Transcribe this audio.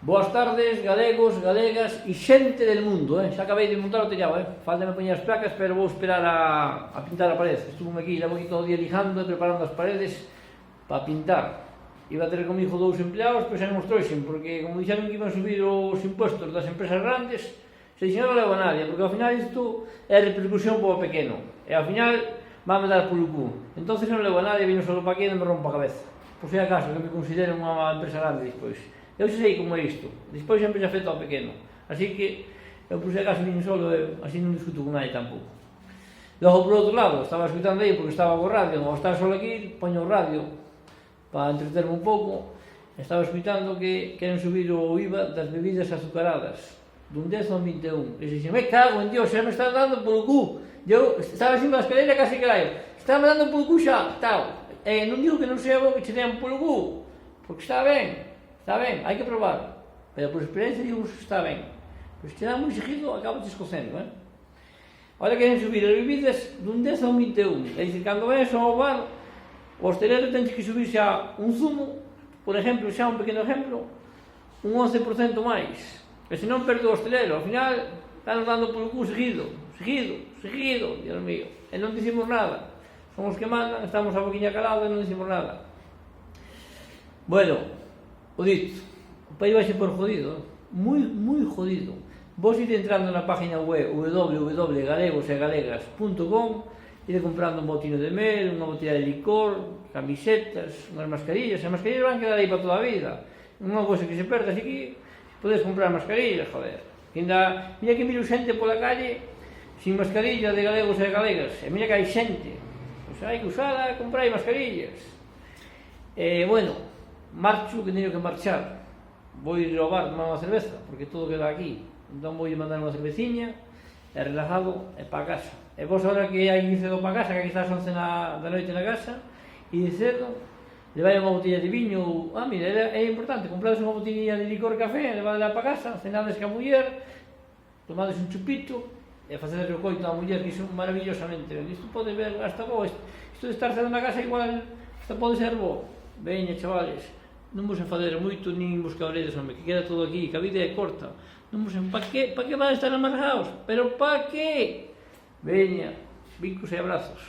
Boas tardes, galegos, galegas e xente del mundo, Xa acabei de montar o tellado, Falta me poñer as placas, pero vou esperar a pintar a parede. Estuve aquí, levo aquí todo o día lijando e preparando as paredes para pintar. Iba a ter comigo 2 empleados, pero xa non os trouxen, porque como dixeron que iban a subir os impuestos das empresas grandes, se dixen non levo a nadie, porque ao final isto é repercusión para o pequeno, e ao final vanme dar polo cu. Entón non levo a nadie, vino solo para aquí e non me rompo a cabeza. Por si acaso, que me consideren unha empresa grande despois. Eu sei como é isto, despois sempre se afecta ao pequeno, así que eu por si acaso vino solo, así non discuto con nadie tampouco. Logo, por outro lado, estaba escutando aí porque estaba co radio, ao estar solo aquí, poño o radio para entreterme un pouco, estaba escutando que queren subir o IVA das bebidas azucaradas dun 10 ao 21, e dixen, me cago en Dios, xa me están dando polo cu. Eu estaba así na escalera casi que laio, estaba me dando polo cu xa, tal, e non digo que non sea bo que che den polo cu, porque está ben, hai que probar, pero por experiencia digo que está ben, pero se te dá moi seguido, acaba te escocendo, Ahora queren subir as bebidas dun 10 ao 21, é dicir, cando ves ao bar, o hostelero ten que subir xa un zumo, por exemplo, xa un pequeno exemplo, un 11% máis, e se non perde o hostelero, ao final, están dando polo cu seguido, Dios mío, e non dicimos nada, somos que mandan, estamos a boquiña calada e non dicimos nada. Bueno, o dito, o país vai ser por jodido, moi jodido. Vos ir entrando na página web www.galegosegalegas.com, ir comprando un botiño de mel, unha botella de licor, camisetas, unhas mascarillas. As mascarillas van quedar aí para toda a vida, non é unha cousa que se perda, así que podes comprar mascarillas, joder. Mira que miro xente pola calle sin mascarilla de galegos e galegas, e mira que hai xente, pois hai que usala, comprar mascarillas. Bueno, marcho que teño que marchar, vou ir ao bar tomar unha cerveza, porque todo queda aquí, entón vou mandar unha cerveciña, e relajado, e para casa. E vos agora que hai cedo para casa, que aquí está as 11 da noite na casa, e de cedo, levai unha botella de viño, mira, é importante, comprades unha botella de licor café, levadela para casa, cenades ca muller, tomades un chupito, e facedes o coito á muller, que iso maravillosamente, isto pode ver, hasta bo, isto de estar cedo na casa igual, hasta pode ser bo. Veña, chavales, non vos enfaderes moito, nin vos cabredes, home, que queda todo aquí, que a vida é corta, non vos enfaderes, pa que van a estar amargados? Pero pa que? Veña, bicos e abrazos.